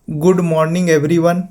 Good morning everyone.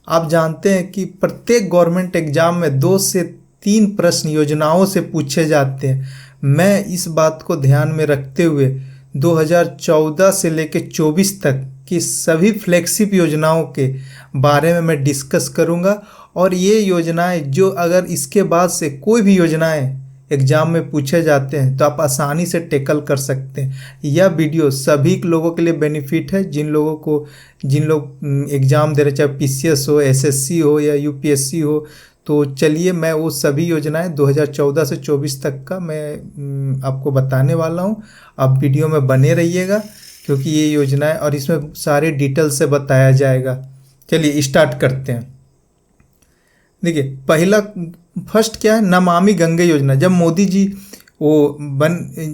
आप जानते हैं कि प्रत्येक गवर्नमेंट एग्जाम में 2 से 3 प्रश्न योजनाओं से पूछे जाते हैं। मैं इस बात को ध्यान में रखते हुए 2014 से लेकर 24 तक की सभी फ्लैगशिप योजनाओं के बारे में मैं डिस्कस करूंगा। और ये योजनाएं जो अगर इसके बाद से कोई भी योजनाएं एग्जाम में पूछे जाते हैं तो आप आसानी से टैकल कर सकते हैं। यह वीडियो सभी लोगों के लिए बेनिफिट है जिन लोग एग्ज़ाम दे रहे, चाहे पीसीएस हो, एसएससी हो या यूपीएससी हो। तो चलिए मैं वो सभी योजनाएं 2014 से 24 तक का मैं आपको बताने वाला हूं। आप वीडियो में बने रहिएगा क्योंकि ये योजनाएं और इसमें सारे डिटेल से बताया जाएगा। चलिए स्टार्ट करते हैं। देखिए फर्स्ट क्या है, नमामि गंगे योजना। जब मोदी जी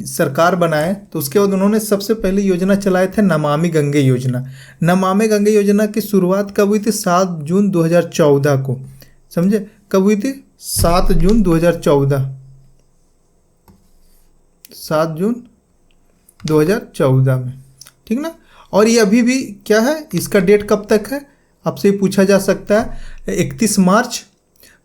सरकार बनाए तो उसके बाद उन्होंने सबसे पहले योजना चलाए थे नमामि गंगे योजना। नमामि गंगे योजना की शुरुआत कब हुई थी? 7 जून 2014 को। समझे कब हुई थी? 7 जून 2014। 7 जून 2014 में, ठीक ना। और ये अभी भी क्या है, इसका डेट कब तक है आपसे ही पूछा जा सकता है, 31 मार्च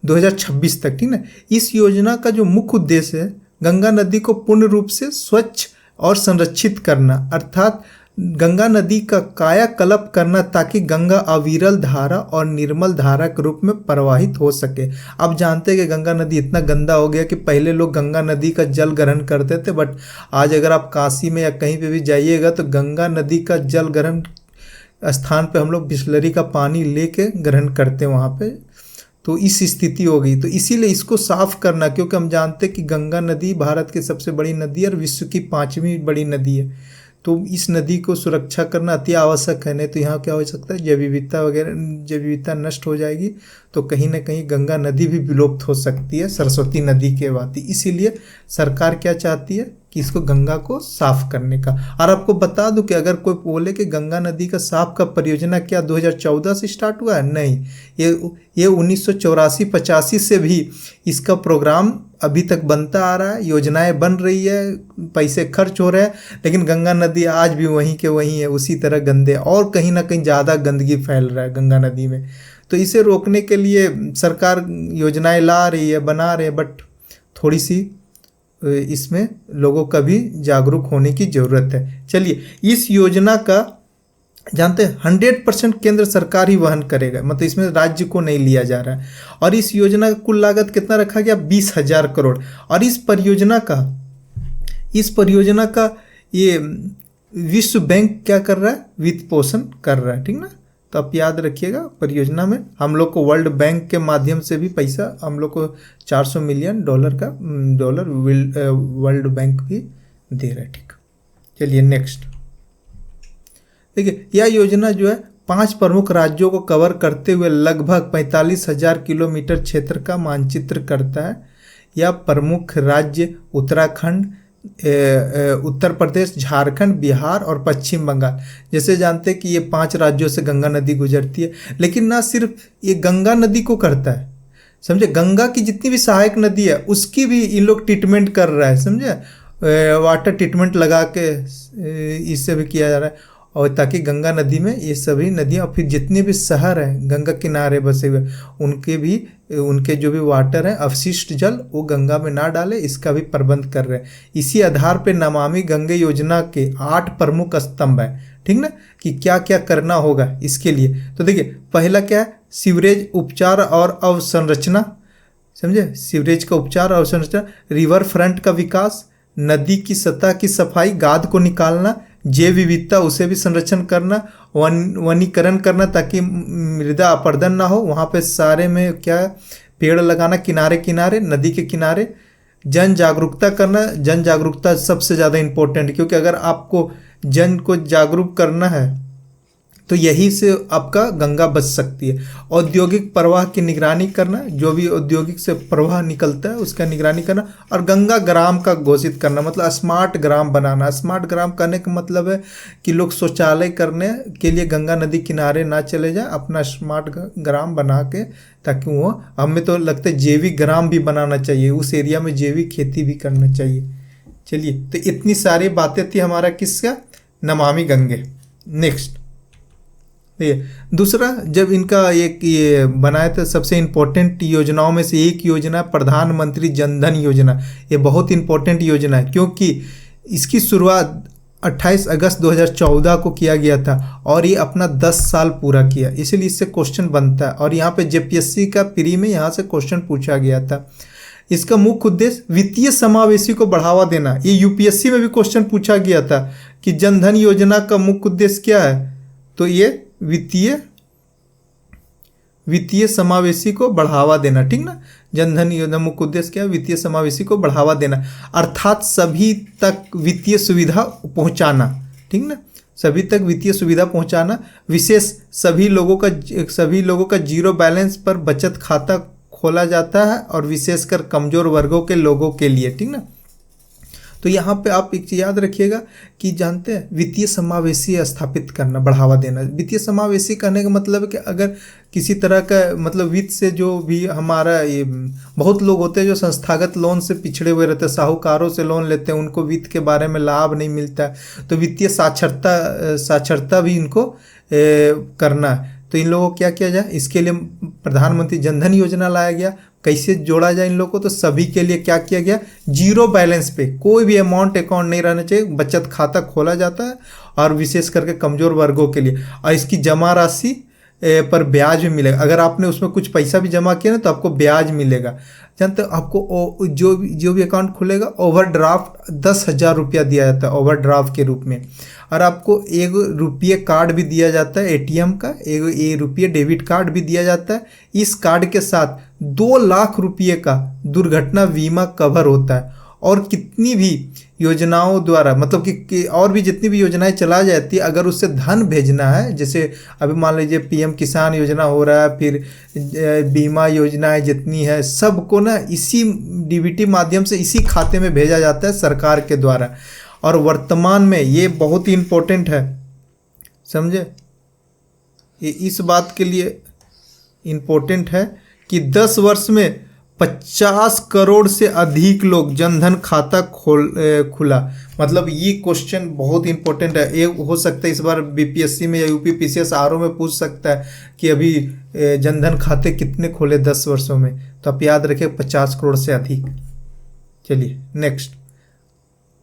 2026 तक, ठीक ना। इस योजना का जो मुख्य उद्देश्य है गंगा नदी को पूर्ण रूप से स्वच्छ और संरक्षित करना, अर्थात गंगा नदी का कायाकल्प करना ताकि गंगा अविरल धारा और निर्मल धारा के रूप में प्रवाहित हो सके। आप जानते हैं कि गंगा नदी इतना गंदा हो गया कि पहले लोग गंगा नदी का जल ग्रहण करते थे, बट आज अगर आप काशी में या कहीं पे भी जाइएगा तो गंगा नदी का जल ग्रहण स्थान पे हम लोग बिसलरी का पानी लेके ग्रहण करते हैं वहाँ पे। तो इस स्थिति हो गई, तो इसीलिए इसको साफ करना, क्योंकि हम जानते हैं कि गंगा नदी भारत की सबसे बड़ी नदी है और विश्व की 5वीं बड़ी नदी है। तो इस नदी को सुरक्षा करना अति आवश्यक है, नहीं तो यहाँ क्या हो सकता है, जैव विविधता नष्ट हो जाएगी, तो कहीं ना कहीं गंगा नदी भी विलुप्त हो सकती है सरस्वती नदी के भांति। इसीलिए सरकार क्या चाहती है कि इसको गंगा को साफ करने का। और आपको बता दूं कि अगर कोई बोले कि गंगा नदी का साफ का परियोजना क्या 2014 से स्टार्ट हुआ है, नहीं, ये 1984-85 से भी इसका प्रोग्राम अभी तक बनता आ रहा है, योजनाएं बन रही है, पैसे खर्च हो रहे हैं, लेकिन गंगा नदी आज भी वहीं के वहीं है, उसी तरह गंदे, और कहीं ना कहीं ज़्यादा गंदगी फैल रहा है गंगा नदी में। तो इसे रोकने के लिए सरकार योजनाएं ला रही है, बना रहे हैं, बट थोड़ी सी इसमें लोगों का भी जागरूक होने की ज़रूरत है। चलिए, इस योजना का जानते हैं 100% केंद्र सरकार ही वहन करेगा, मतलब इसमें राज्य को नहीं लिया जा रहा है। और इस योजना का कुल लागत कितना रखा गया? 20,000 करोड़। और इस परियोजना का ये विश्व बैंक क्या कर रहा है? वित्त पोषण कर रहा है, ठीक ना। तो आप याद रखिएगा, परियोजना में हम लोग को वर्ल्ड बैंक के माध्यम से भी पैसा, हम लोग को $400 मिलियन डॉलर वर्ल्ड बैंक भी दे रहा है, ठीक। चलिए नेक्स्ट देखिए, यह योजना जो है 5 प्रमुख राज्यों को कवर करते हुए लगभग 45,000 किलोमीटर क्षेत्र का मानचित्र करता है। यह प्रमुख राज्य उत्तराखंड, उत्तर प्रदेश, झारखंड, बिहार और पश्चिम बंगाल। जैसे जानते हैं कि ये 5 राज्यों से गंगा नदी गुजरती है, लेकिन ना सिर्फ ये गंगा नदी को करता है, समझे, गंगा की जितनी भी सहायक नदी है उसकी भी इन लोग ट्रीटमेंट कर रहा है, समझे, वाटर ट्रीटमेंट लगा के इससे भी किया जा रहा है। और ताकि गंगा नदी में ये सभी नदियाँ, फिर जितने भी शहर हैं गंगा किनारे बसे हुए, उनके जो भी वाटर हैं, अवशिष्ट जल, वो गंगा में ना डाले, इसका भी प्रबंध कर रहे हैं। इसी आधार पे नमामि गंगे योजना के 8 प्रमुख स्तंभ है, ठीक ना, कि क्या क्या करना होगा इसके लिए। तो देखिए, पहला क्या है? सीवरेज उपचार और अवसंरचना, समझे, सीवरेज का उपचार और अवसंरचना। रिवर फ्रंट का विकास, नदी की सतह की सफाई, गाद को निकालना, जैव विविधता उसे भी संरक्षण करना, वनीकरण करना ताकि मृदा अपरदन ना हो, वहाँ पे सारे में क्या पेड़ लगाना किनारे किनारे, नदी के किनारे। जन जागरूकता करना, जन जागरूकता सबसे ज़्यादा इम्पोर्टेंट, क्योंकि अगर आपको जन को जागरूक करना है तो यही से आपका गंगा बच सकती है। औद्योगिक प्रवाह की निगरानी करना, जो भी औद्योगिक से प्रवाह निकलता है उसका निगरानी करना। और गंगा ग्राम का घोषित करना, मतलब स्मार्ट ग्राम बनाना। स्मार्ट ग्राम करने का मतलब है कि लोग शौचालय करने के लिए गंगा नदी किनारे ना चले जाए, अपना स्मार्ट ग्राम बना के, ताकि वो, हमें तो लगता है जैविक ग्राम भी बनाना चाहिए, उस एरिया में जैविक खेती भी करना चाहिए। चलिए, तो इतनी सारी बातें थी हमारा किसका? नमामि गंगे। नेक्स्ट देखिए दूसरा, जब इनका एक ये बनाया था, सबसे इम्पोर्टेंट योजनाओं में से एक योजना प्रधानमंत्री जन धन योजना। ये बहुत इम्पोर्टेंट योजना है क्योंकि इसकी शुरुआत 28 अगस्त 2014 को किया गया था और ये अपना 10 साल पूरा किया, इसलिए इससे क्वेश्चन बनता है। और यहाँ पे जेपीएससी का प्री में यहाँ से क्वेश्चन पूछा गया था। इसका मुख्य उद्देश्य वित्तीय समावेशी को बढ़ावा देना। ये यूपीएससी में भी क्वेश्चन पूछा गया था कि जन धन योजना का मुख्य उद्देश्य क्या है, तो ये वित्तीय समावेशी को बढ़ावा देना, ठीक ना। जन धन योजना मुख्य उद्देश्य क्या है, वित्तीय समावेशी को बढ़ावा देना, अर्थात सभी तक वित्तीय सुविधा पहुंचाना, ठीक ना, सभी तक वित्तीय सुविधा पहुंचाना। विशेष सभी लोगों का जीरो बैलेंस पर बचत खाता खोला जाता है और विशेषकर कमजोर वर्गों के लोगों के लिए, ठीक ना। तो यहाँ पे आप एक चीज याद रखिएगा कि जानते हैं वित्तीय समावेशी स्थापित करना, बढ़ावा देना। वित्तीय समावेशी करने का मतलब है कि अगर किसी तरह का मतलब वित्त से जो भी हमारा ये बहुत लोग होते हैं जो संस्थागत लोन से पिछड़े हुए रहते हैं, साहूकारों से लोन लेते हैं, उनको वित्त के बारे में लाभ नहीं मिलता है, तो वित्तीय साक्षरता भी इनको करना है। तो इन लोगों को क्या किया जाए, इसके लिए प्रधानमंत्री जन धन योजना लाया गया। कैसे जोड़ा जाए इन लोगों को, तो सभी के लिए क्या किया गया, जीरो बैलेंस पे कोई भी अकाउंट नहीं रहना चाहिए, बचत खाता खोला जाता है और विशेष करके कमजोर वर्गों के लिए। और इसकी जमा राशि पर ब्याज भी मिलेगा। अगर आपने उसमें कुछ पैसा भी जमा किया ना तो आपको ब्याज मिलेगा। जानते हो आपको जो भी अकाउंट खुलेगा ओवरड्राफ्ट 10,000 रुपया दिया जाता है ओवरड्राफ्ट के रूप में। और आपको 1 रुपये कार्ड भी दिया जाता है एटीएम का, 1 रुपये डेबिट कार्ड भी दिया जाता है। इस कार्ड के साथ 2 लाख रुपये का दुर्घटना बीमा कवर होता है। और कितनी भी योजनाओं द्वारा मतलब कि और भी जितनी भी योजनाएं चला जाती है, अगर उससे धन भेजना है, जैसे अभी मान लीजिए पीएम किसान योजना हो रहा है, फिर बीमा योजनाएं जितनी है सबको ना इसी डीबीटी माध्यम से इसी खाते में भेजा जाता है सरकार के द्वारा। और वर्तमान में ये बहुत ही इम्पोर्टेंट है, समझे, ये इस बात के लिए इम्पोर्टेंट है कि 10 वर्ष में 50 करोड़ से अधिक लोग जनधन खाता खुला। मतलब ये क्वेश्चन बहुत इंपॉर्टेंट है। ये हो सकता है इस बार बीपीएससी में या यूपीपीसीएस आरओ में पूछ सकता है कि अभी जनधन खाते कितने खोले 10 वर्षों में, तो आप याद रखें 50 करोड़ से अधिक। चलिए नेक्स्ट।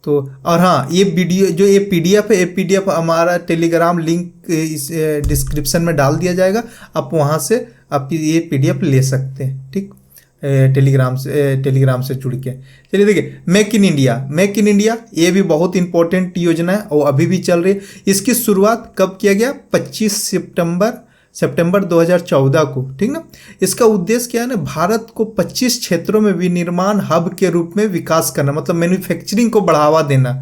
तो और हाँ, ये वीडियो जो ये पीडीएफ है, ये पीडीएफ हमारा टेलीग्राम लिंक इस डिस्क्रिप्शन में डाल दिया जाएगा, आप वहाँ से आप ये पीडीएफ ले सकते हैं, ठीक, टेलीग्राम से जुड़ के। चलिए देखिए, मेक इन इंडिया ये भी बहुत इंपॉर्टेंट योजना है और अभी भी चल रही है। इसकी शुरुआत कब किया गया, 25 सितंबर 2014 को, ठीक ना। इसका उद्देश्य क्या है ना, भारत को 25 क्षेत्रों में विनिर्माण हब के रूप में विकास करना, मतलब मैन्युफैक्चरिंग को बढ़ावा देना,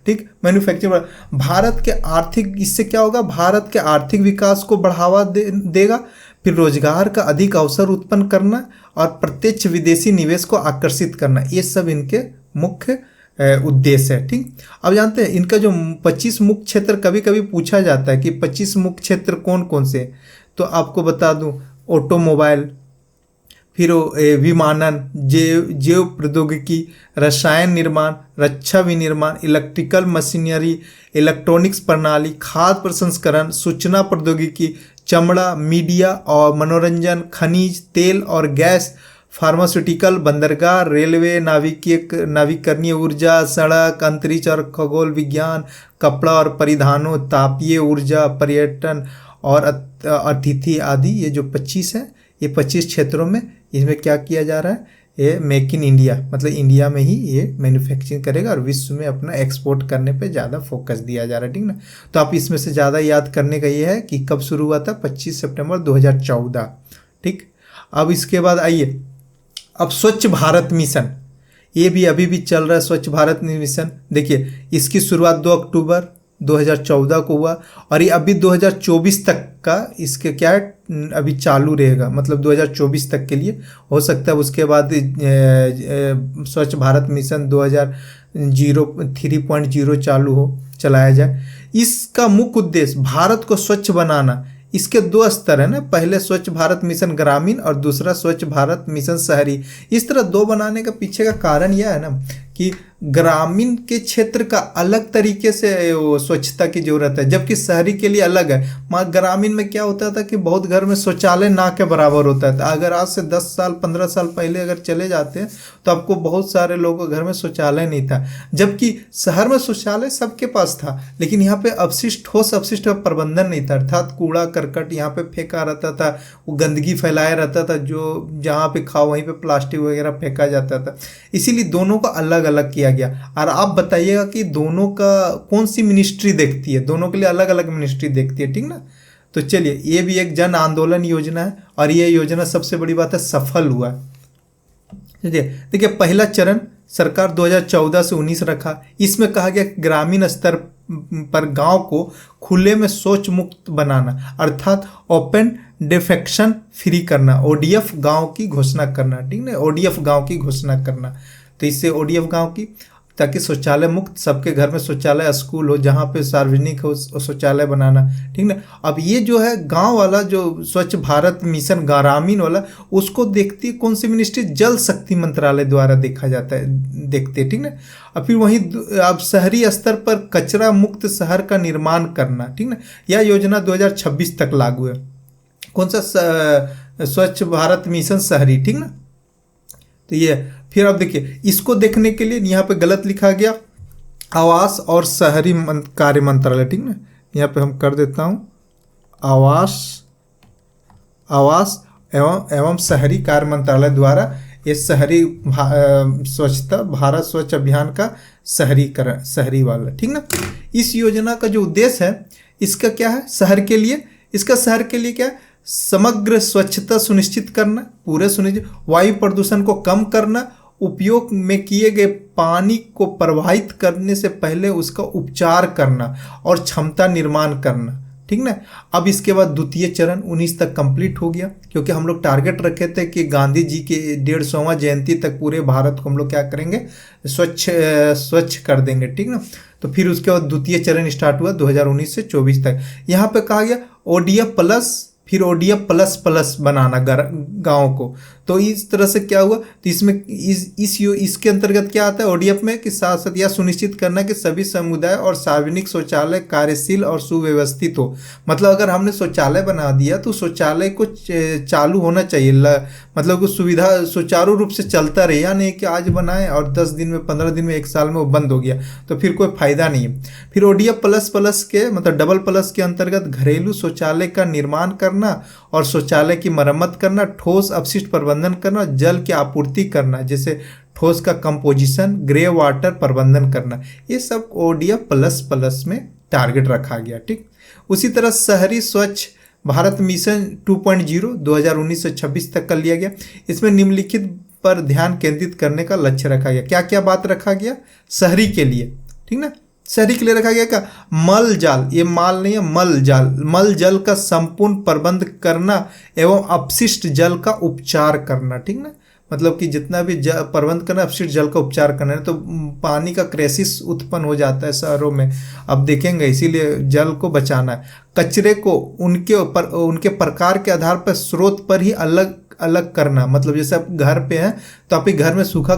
ठीक, मैन्युफैक्चरिंग। भारत के आर्थिक, इससे क्या होगा, भारत के आर्थिक विकास को बढ़ावा देगा, फिर रोजगार का अधिक अवसर उत्पन्न करना और प्रत्यक्ष विदेशी निवेश को आकर्षित करना, ये सब इनके मुख्य उद्देश्य है, ठीक। अब जानते हैं इनका जो 25 मुख्य क्षेत्र कभी कभी पूछा जाता है कि 25 मुख्य क्षेत्र कौन कौन से, तो आपको बता दूं, ऑटोमोबाइल, फिर विमानन, जैव प्रौद्योगिकी, रसायन निर्माण, रक्षा विनिर्माण, इलेक्ट्रिकल मशीनरी, इलेक्ट्रॉनिक्स प्रणाली, खाद्य प्रसंस्करण, सूचना प्रौद्योगिकी, चमड़ा, मीडिया और मनोरंजन, खनिज तेल और गैस, फार्मास्यूटिकल, बंदरगाह, रेलवे, नाविकरणीय ऊर्जा, सड़क, अंतरिक्ष और खगोल विज्ञान, कपड़ा और परिधानों, तापीय ऊर्जा, पर्यटन और अतिथि आदि। ये जो 25 है, ये 25 क्षेत्रों में इसमें क्या किया जा रहा है, ये मेक इन इंडिया, मतलब इंडिया में ही ये मैन्युफैक्चरिंग करेगा और विश्व में अपना एक्सपोर्ट करने पे ज़्यादा फोकस दिया जा रहा है, ठीक ना। तो आप इसमें से ज़्यादा याद करने का ये है कि कब शुरू हुआ था, 25 सितंबर 2014, ठीक। अब इसके बाद आइए, अब स्वच्छ भारत मिशन, ये भी अभी भी चल रहा है। स्वच्छ भारत मिशन देखिए, इसकी शुरुआत 2 अक्टूबर 2014 को हुआ और ये अभी 2024 तक का इसके क्या है, अभी चालू रहेगा, मतलब 2024 तक के लिए। हो सकता है उसके बाद स्वच्छ भारत मिशन 3.0 चलाया जाए। इसका मुख्य उद्देश्य भारत को स्वच्छ बनाना। इसके 2 स्तर है ना, पहले स्वच्छ भारत मिशन ग्रामीण और दूसरा स्वच्छ भारत मिशन शहरी। इस तरह 2 बनाने का पीछे का कारण यह है ना कि ग्रामीण के क्षेत्र का अलग तरीके से वो स्वच्छता की जरूरत है, जबकि शहरी के लिए अलग है। ग्रामीण में क्या होता था कि बहुत घर में शौचालय ना के बराबर होता था। अगर आज से 10 साल 15 साल पहले अगर चले जाते हैं तो आपको बहुत सारे लोगों के घर में शौचालय नहीं था, जबकि शहर में शौचालय सबके पास था, लेकिन यहाँ पे अपशिष्ट ठोस अपशिष्ट का प्रबंधन नहीं था, अर्थात कूड़ा करकट यहाँ पे फेंका रहता था, वो गंदगी फैलाया रहता था, जो जहाँ पे खाओ वहीं पे प्लास्टिक वगैरह फेंका जाता था। इसीलिए दोनों को अलग अलग किया गया। और आप बताइएगा कि दोनों का कौन सी मिनिस्ट्री देखती है, दोनों के लिए अलग अलग मिनिस्ट्री देखती है, ठीक ना। तो चलिए, ये भी एक जन आंदोलन योजना है और ये योजना सबसे बड़ी बात है सफल हुआ है। देखिए, पहला चरण सरकार 2014 से 19 रखा। इसमें कहा गया ग्रामीण स्तर पर गांव को खुले में शौच मुक्त बनाना, अर्थात ओपन डिफेक्शन फ्री करना, ओडीएफ गांव की घोषणा करना, ठीक ना, ओडीएफ गांव की घोषणा करना। तो इससे ओडीएफ गांव की, ताकि शौचालय मुक्त, सबके घर में शौचालय, स्कूल हो जहाँ पे सार्वजनिक हो शौचालय बनाना, ठीक ना। अब ये जो है गांव वाला जो स्वच्छ भारत मिशन ग्रामीण वाला, उसको देखती है कौन सी मिनिस्ट्री, जल शक्ति मंत्रालय द्वारा देखा जाता है, देखते हैं, ठीक ना। और फिर वहीं अब शहरी स्तर पर कचरा मुक्त शहर का निर्माण करना, ठीक ना। यह योजना 2026 तक लागू है। कौन सा, स्वच्छ भारत मिशन शहरी, ठीक ना। तो ये फिर आप देखिए, इसको देखने के लिए यहाँ पे गलत लिखा गया, आवास और शहरी कार्य मंत्रालय, ठीक ना। यहाँ पे हम कर देता हूँ आवास एवं शहरी कार्य मंत्रालय द्वारा ये शहरी स्वच्छता भारत स्वच्छ अभियान का शहरीकरण, शहरी वाला, ठीक ना। इस योजना का जो उद्देश्य है इसका क्या है, शहर के लिए, इसका शहर के लिए क्या है, समग्र स्वच्छता सुनिश्चित करना, पूरे सुनिश्चित, वायु प्रदूषण को कम करना, उपयोग में किए गए पानी को प्रवाहित करने से पहले उसका उपचार करना और क्षमता निर्माण करना, ठीक ना। अब इसके बाद द्वितीय चरण 19 तक कंप्लीट हो गया, क्योंकि हम लोग टारगेट रखे थे कि गांधी जी के 150वां जयंती तक पूरे भारत को हम लोग क्या करेंगे, स्वच्छ कर देंगे, ठीक ना। तो फिर उसके बाद द्वितीय चरण स्टार्ट हुआ 2019 से 24 तक। यहाँ पे कहा गया ओडीएफ प्लस, फिर ओडीएफ प्लस प्लस बनाना गाँव को। तो इस तरह से क्या हुआ, तो इसमें इसके अंतर्गत क्या आता है ओडीएफ में, कि साथ साथ यह सुनिश्चित करना कि सभी समुदाय और सार्वजनिक शौचालय कार्यशील और सुव्यवस्थित हो। मतलब अगर हमने शौचालय बना दिया तो शौचालय को चालू होना चाहिए, मतलब कुछ सुविधा सुचारू रूप से चलता रहे, या नहीं कि आज बनाए और 10 दिन में 15 दिन में 1 साल में वो बंद हो गया, तो फिर कोई फायदा नहीं है। फिर ओडीएफ प्लस प्लस के मतलब डबल प्लस के अंतर्गत घरेलू शौचालय का निर्माण करना और शौचालय की मरम्मत करना, ठोस अपशिष्ट प्रबंधन करना, जल की आपूर्ति करना, जैसे ठोस का कंपोजिशन, ग्रे वाटर प्रबंधन करना, ये सब ओडीएफ प्लस प्लस में टारगेट रखा गया, ठीक। उसी तरह शहरी स्वच्छ भारत मिशन 2.0 2019 से 26 तक कर लिया गया। इसमें निम्नलिखित पर ध्यान केंद्रित करने का लक्ष्य रखा गया। क्या क्या बात रखा गया शहरी के लिए, ठीक ना। शहरी के लिए रखा गया क्या, मल जाल, ये माल नहीं है, मल जाल, मल जल का संपूर्ण प्रबंध करना एवं अपशिष्ट जल का उपचार करना, ठीक ना। मतलब कि जितना भी प्रबंध करना, अपशिष्ट जल का उपचार करना है, तो पानी का क्राइसिस उत्पन्न हो जाता है शहरों में, अब देखेंगे, इसीलिए जल को बचाना है। कचरे को उनके प्रकार के आधार पर स्रोत पर ही अलग अलग करना, मतलब जैसे आप घर पे हैं तो आपके घर में सूखा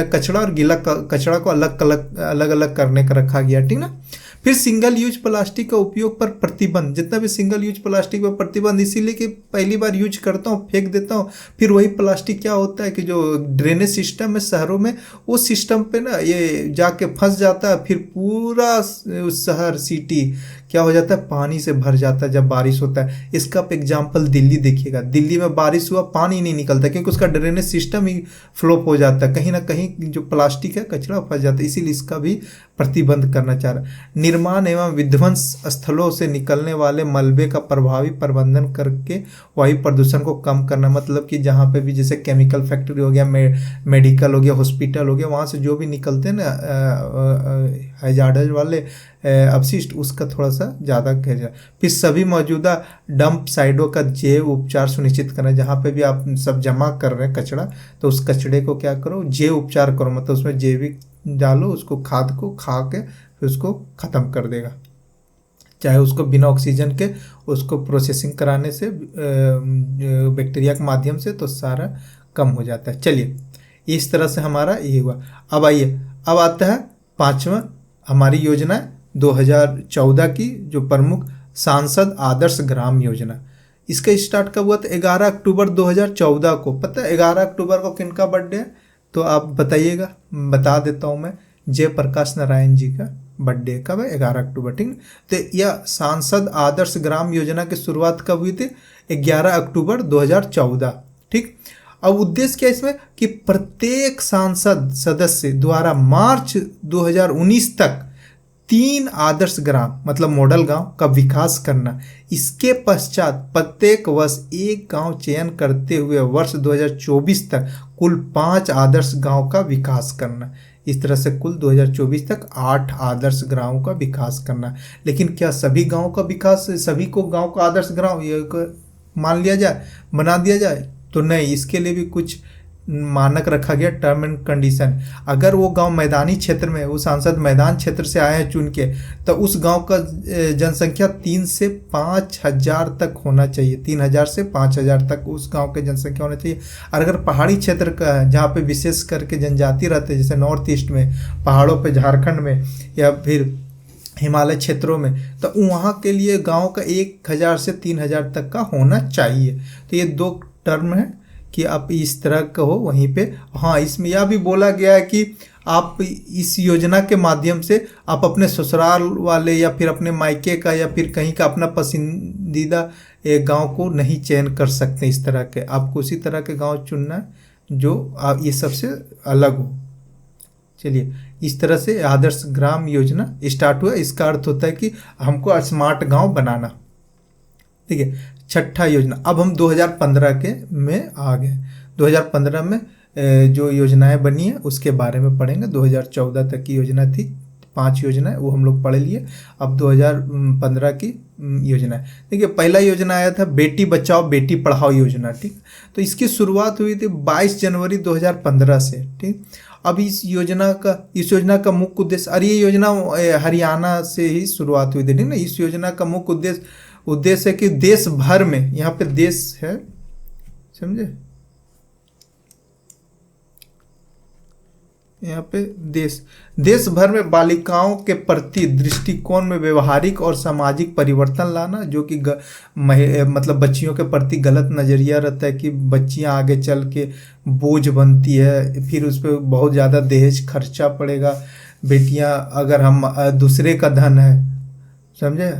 कचरा और गीला कचरा को अलग अलग करने का रखा गया, ठीक ना। फिर सिंगल यूज प्लास्टिक का उपयोग पर प्रतिबंध, जितना भी सिंगल यूज प्लास्टिक पर प्रतिबंध, इसीलिए कि पहली बार यूज करता हूँ फेंक देता हूँ, फिर वही प्लास्टिक क्या होता है कि जो ड्रेनेज सिस्टम है शहरों में, उस सिस्टम पे ना ये जाके फंस जाता है, फिर पूरा शहर सिटी क्या हो जाता है, पानी से भर जाता है जब बारिश होता है। इसका आप एग्जाम्पल दिल्ली देखिएगा, दिल्ली में बारिश हुआ पानी नहीं निकलता, क्योंकि उसका ड्रेनेज सिस्टम ही फ्लॉप हो जाता है, कहीं ना कहीं जो प्लास्टिक है कचरा फंस जाता है, इसीलिए इसका भी प्रतिबंध करना चाह रहा है। निर्माण एवं विध्वंस स्थलों से निकलने वाले मलबे का प्रभावी प्रबंधन करके वायु प्रदूषण को कम करना, मतलब कि जहाँ पे भी जैसे केमिकल फैक्ट्री हो गया, मेडिकल हो गया, हॉस्पिटल हो गया, वहाँ से जो भी निकलते हैं ना हैजार्डस वाले अपशिष्ट, उसका थोड़ा सा ज़्यादा कह जाए। फिर सभी मौजूदा डंप साइटों का जैव उपचार सुनिश्चित करना, जहाँ पे भी आप सब जमा कर रहे हैं कचरा, तो उस कचरे को क्या करो, जैव उपचार करो, मतलब उसमें जैविक डालो, उसको खाद को खा के फिर उसको ख़त्म कर देगा, चाहे उसको बिना ऑक्सीजन के उसको प्रोसेसिंग कराने से बैक्टीरिया के माध्यम से, तो सारा कम हो जाता है। चलिए, इस तरह से हमारा ये हुआ। अब आइए, अब आता है पांचवा हमारी योजना 2014 की जो प्रमुख सांसद आदर्श ग्राम योजना। इसका स्टार्ट कब हुआ था? 11 अक्टूबर 2014 को। पता है 11 अक्टूबर को किनका बर्थडे है? तो आप बताइएगा, बता देता हूँ मैं, जयप्रकाश नारायण जी का बर्थडे कब है? 11 अक्टूबर, ठीक है। तो यह सांसद आदर्श ग्राम योजना की शुरुआत कब हुई थी? 11 अक्टूबर 2014, ठीक। अब उद्देश्य क्या है इसमें कि प्रत्येक सांसद सदस्य द्वारा मार्च 2019 तक 3 आदर्श ग्राम मतलब मॉडल गांव का विकास करना। इसके पश्चात प्रत्येक वर्ष एक गांव चयन करते हुए वर्ष 2024 तक कुल 5 आदर्श गांव का विकास करना। इस तरह से कुल 2024 तक 8 आदर्श गांवों का विकास करना। लेकिन क्या सभी गांवों का विकास, सभी को गांव का आदर्श गांव ये मान लिया जाए, बना दिया जाए? तो नहीं, इसके लिए भी कुछ मानक रखा गया, टर्म एंड कंडीशन। अगर वो गांव मैदानी क्षेत्र में, वो सांसद मैदान क्षेत्र से आए हैं चुन के, तो उस गांव का जनसंख्या 3 से 5 हजार तक होना चाहिए। 3,000 से 5,000 तक उस गांव की जनसंख्या होना चाहिए। और अगर पहाड़ी क्षेत्र का है जहाँ पे विशेष करके जनजाति रहते हैं, जैसे नॉर्थ ईस्ट में, पहाड़ों पे, झारखंड में या फिर हिमालय क्षेत्रों में, तो वहाँ के लिए गाँव का 1,000 से 3,000 तक का होना चाहिए। तो ये 2 टर्म है कि आप इस तरह का हो वहीं पे। हाँ, इसमें यह भी बोला गया है कि आप इस योजना के माध्यम से आप अपने ससुराल वाले या फिर अपने मायके का या फिर कहीं का अपना पसंदीदा एक गांव को नहीं चयन कर सकते। इस तरह के आपको उसी तरह के गांव चुनना है जो आप ये सबसे अलग हो। चलिए, इस तरह से आदर्श ग्राम योजना स्टार्ट हुआ। इसका अर्थ होता है कि हमको स्मार्ट गांव बनाना, ठीक है। छठा योजना, अब हम 2015 के में आ गए। 2015 में जो योजनाएं बनी है उसके बारे में पढ़ेंगे। 2014 तक की योजना थी, 5 योजनाएं, वो हम लोग पढ़ लिए। अब 2015 की योजना है। देखिए, पहला योजना आया था बेटी बचाओ बेटी पढ़ाओ योजना, ठीक। तो इसकी शुरुआत हुई थी 22 जनवरी 2015 से, ठीक। अब इस योजना का मुख्य उद्देश्य, और ये योजना हरियाणा से ही शुरुआत हुई थी, ठीक ना। इस योजना का मुख्य उद्देश्य है कि देश भर में, यहाँ पे देश है, समझे, यहाँ पे देश भर में बालिकाओं के प्रति दृष्टिकोण में व्यवहारिक और सामाजिक परिवर्तन लाना, जो कि मतलब बच्चियों के प्रति गलत नज़रिया रहता है कि बच्चियां आगे चल के बोझ बनती है, फिर उस पर बहुत ज़्यादा दहेज खर्चा पड़ेगा। बेटियां अगर हम दूसरे का धन है, समझे,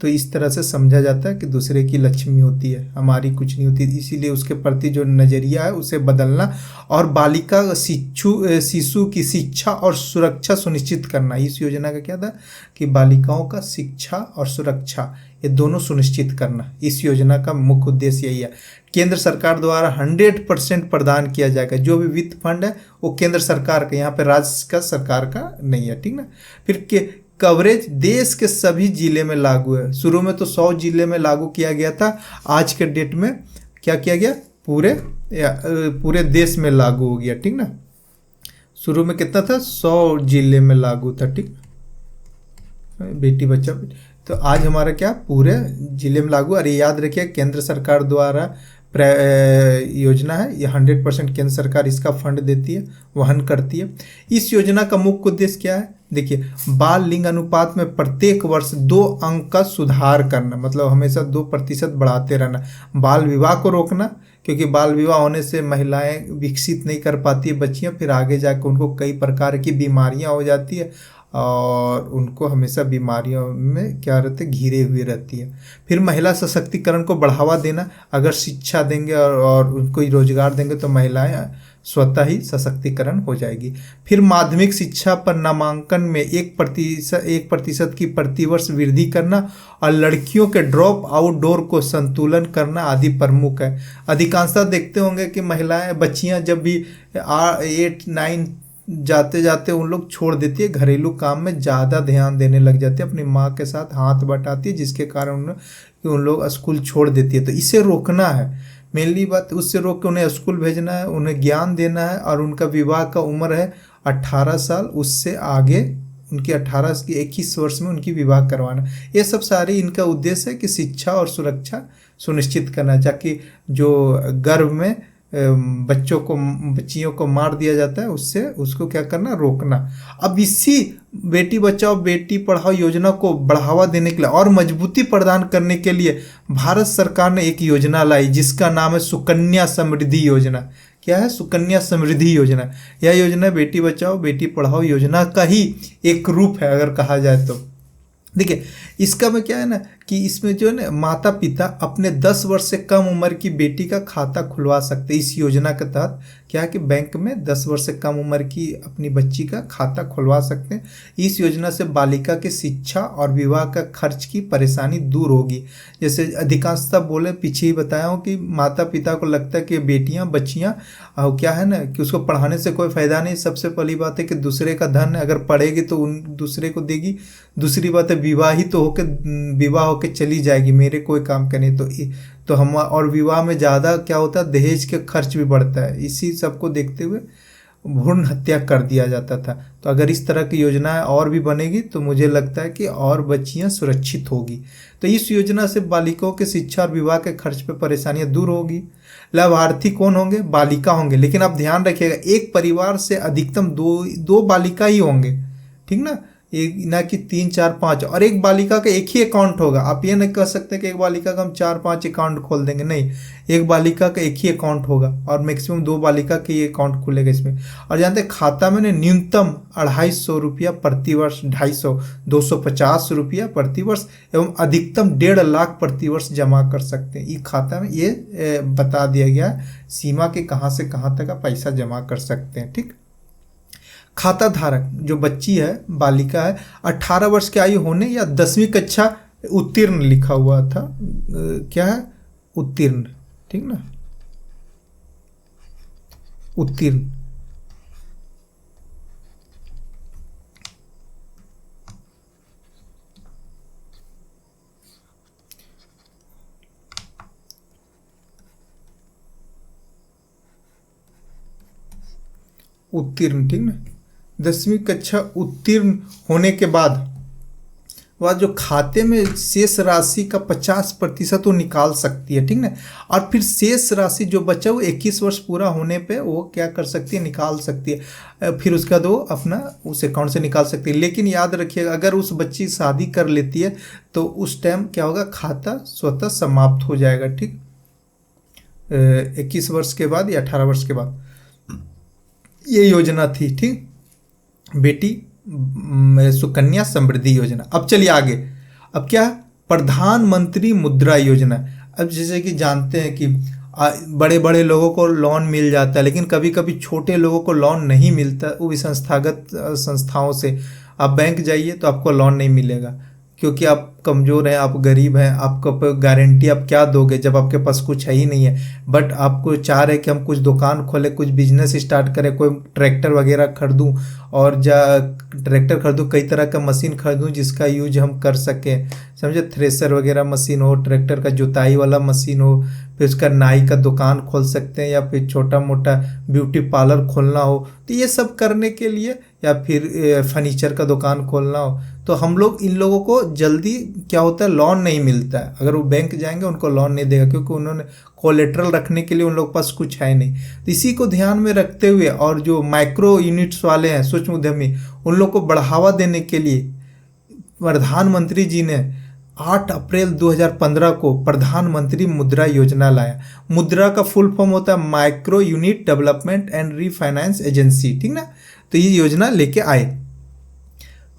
तो इस तरह से समझा जाता है कि दूसरे की लक्ष्मी होती है, हमारी कुछ नहीं होती। इसीलिए उसके प्रति जो नज़रिया है उसे बदलना, और बालिका शिशु की शिक्षा और सुरक्षा सुनिश्चित करना। इस योजना का क्या था कि बालिकाओं का शिक्षा और सुरक्षा ये दोनों सुनिश्चित करना। इस योजना का मुख्य उद्देश्य यही है। केंद्र सरकार द्वारा 100% प्रदान किया जाएगा। जो भी वित्त फंड है वो केंद्र सरकार का, यहाँ पे राज्य का, सरकार का नहीं है, ठीक ना। फिर कवरेज देश के सभी जिले में लागू है। शुरू में तो 100 जिले में लागू किया गया था, आज के डेट में क्या किया गया, पूरे देश में लागू हो गया, ठीक ना। शुरू में कितना था, 100 जिले में लागू था, ठीक। बेटी बचाओ, तो आज हमारा क्या पूरे जिले में लागू। अरे याद रखिए, केंद्र सरकार द्वारा योजना है, ये 100% केंद्र सरकार इसका फंड देती है, वहन करती है। इस योजना का मुख्य उद्देश्य क्या है? देखिए, बाल लिंग अनुपात में प्रत्येक वर्ष 2 अंक का सुधार करना, मतलब हमेशा 2% बढ़ाते रहना। बाल विवाह को रोकना, क्योंकि बाल विवाह होने से महिलाएं विकसित नहीं कर पाती है बच्चियां, फिर आगे जाकर उनको कई प्रकार की बीमारियां हो जाती है और उनको हमेशा बीमारियों में क्या रहते, घिरे हुए रहती है। फिर महिला सशक्तिकरण को बढ़ावा देना, अगर शिक्षा देंगे और उनको रोजगार देंगे तो महिलाएं स्वतः ही सशक्तिकरण हो जाएगी। फिर माध्यमिक शिक्षा पर नामांकन में 1% की प्रतिवर्ष वृद्धि करना, और लड़कियों के ड्रॉप आउट डोर को संतुलन करना आदि प्रमुख है। अधिकांशतः देखते होंगे कि महिलाएं, बच्चियां जब भी 8, 9 जाते जाते उन लोग छोड़ देती है, घरेलू काम में ज़्यादा ध्यान देने लग जाती है, अपनी माँ के साथ हाथ बटाती है, जिसके कारण उन लोग स्कूल छोड़ देती है। तो इसे रोकना है, मेनली बात उससे रोक के उन्हें स्कूल भेजना है, उन्हें ज्ञान देना है। और उनका विवाह का उम्र है 18 साल, उससे आगे उनकी 18 की 21 वर्ष में उनकी विवाह करवाना। ये सब सारी इनका उद्देश्य है कि शिक्षा और सुरक्षा सुनिश्चित करना, ताकि जो गर्भ में बच्चों को बच्चियों को मार दिया जाता है, उससे उसको क्या करना, रोकना। अब इसी बेटी बचाओ बेटी पढ़ाओ योजना को बढ़ावा देने के लिए और मजबूती प्रदान करने के लिए भारत सरकार ने एक योजना लाई जिसका नाम है सुकन्या समृद्धि योजना। क्या है? सुकन्या समृद्धि योजना। यह योजना बेटी बचाओ बेटी पढ़ाओ योजना का ही एक रूप है अगर कहा जाए तो। देखिए इसका में क्या है ना कि इसमें जो है ना माता पिता अपने 10 वर्ष से कम उम्र की बेटी का खाता खुलवा सकते हैं। इस योजना के तहत क्या है कि बैंक में 10 वर्ष से कम उम्र की अपनी बच्ची का खाता खुलवा सकते हैं। इस योजना से बालिका की शिक्षा और विवाह का खर्च की परेशानी दूर होगी। जैसे अधिकांशतः बोले पीछे ही बताया हूँ कि माता पिता को लगता है कि बेटियाँ बच्चियाँ क्या है ना कि उसको पढ़ाने से कोई फ़ायदा नहीं। सबसे पहली बात है कि दूसरे का धन अगर पढ़ेगी तो उन दूसरे को देगी। दूसरी बात है विवाहित तो होकर विवाह होकर चली जाएगी, मेरे कोई काम का नहीं। तो हम और विवाह में ज़्यादा क्या होता है, दहेज के खर्च भी बढ़ता है। इसी सबको देखते हुए भ्रूण हत्या कर दिया जाता था। तो अगर इस तरह की योजनाएं और भी बनेगी तो मुझे लगता है कि और बच्चियां सुरक्षित होगी। तो इस योजना से बालिकाओं के शिक्षा और विवाह के खर्च पे परेशानियां दूर होगी। लाभार्थी कौन होंगे? बालिका होंगे, लेकिन आप ध्यान रखिएगा एक परिवार से अधिकतम दो बालिका ही होंगे, ठीक ना, एक ना कि 3 4 5। और एक बालिका का एक ही अकाउंट होगा। आप ये नहीं कह सकते कि एक बालिका का हम 4 5 अकाउंट खोल देंगे, नहीं, एक बालिका का एक ही अकाउंट होगा और मैक्सिमम 2 बालिका के ये अकाउंट खुलेगा इसमें। और जानते हैं खाता में न्यूनतम 250 रुपया प्रति वर्ष, 250 250 रुपया प्रति वर्ष एवं अधिकतम 1.5 लाख प्रति वर्ष जमा कर सकते हैं। ये खाता में ये बता दिया गया सीमा के कहाँ से कहाँ तक आप पैसा जमा कर सकते हैं। ठीक, खाता धारक जो बच्ची है, बालिका है, 18 वर्ष की आयु होने या 10वीं कक्षा उत्तीर्ण लिखा हुआ था, क्या है, उत्तीर्ण, ठीक ना, उत्तीर्ण। उत्तीर्ण, ठीक ना, 10वीं कक्षा उत्तीर्ण होने के बाद वह जो खाते में शेष राशि का 50% वो निकाल सकती है, ठीक ना। और फिर शेष राशि जो बचा वो 21 वर्ष पूरा होने पे वो क्या कर सकती है, निकाल सकती है। फिर उसके बाद वो अपना उस अकाउंट से निकाल सकती है। लेकिन याद रखिएगा अगर उस बच्ची शादी कर लेती है तो उस टाइम क्या होगा, खाता स्वतः समाप्त हो जाएगा। ठीक, 21 वर्ष के बाद या 18 वर्ष के बाद ये योजना थी। ठीक, बेटी सुकन्या समृद्धि योजना। अब चलिए आगे, अब क्या, प्रधानमंत्री मुद्रा योजना। अब जैसे कि जानते हैं कि बड़े बड़े लोगों को लोन मिल जाता है, लेकिन कभी कभी छोटे लोगों को लोन नहीं मिलता, वो भी संस्थागत संस्थाओं से। आप बैंक जाइए तो आपको लोन नहीं मिलेगा क्योंकि आप कमज़ोर हैं, आप गरीब हैं, आपको गारंटी आप क्या दोगे जब आपके पास कुछ है ही नहीं है। बट आपको चाह रहे कि हम कुछ दुकान खोलें, कुछ बिजनेस स्टार्ट करें, कोई ट्रैक्टर वगैरह खरीदूं और ट्रैक्टर खरीदूं, कई तरह का मशीन खरीदूं जिसका यूज हम कर सकें, समझे, थ्रेसर वगैरह मशीन हो, ट्रैक्टर का जुताई वाला मशीन हो, फिर उसका नाई का दुकान खोल सकते हैं या फिर छोटा मोटा ब्यूटी पार्लर खोलना हो। तो ये सब करने के लिए, या फिर फर्नीचर का दुकान खोलना हो, तो हम लोग इन लोगों को जल्दी क्या होता है, लोन नहीं मिलता है। अगर वो बैंक जाएंगे उनको लोन नहीं देगा क्योंकि उन्होंने कोलेट्रल रखने के लिए उन लोगों के पास कुछ है नहीं। तो इसी को ध्यान में रखते हुए और जो माइक्रो यूनिट्स वाले हैं, सूक्ष्म उद्यमी, उन लोग को बढ़ावा देने के लिए प्रधानमंत्री जी ने 8 अप्रैल 2015 को प्रधानमंत्री मुद्रा योजना लाया। मुद्रा का फुल फॉर्म होता है micro unit development and refinance agency, ठीक ना। तो ये योजना लेके आए।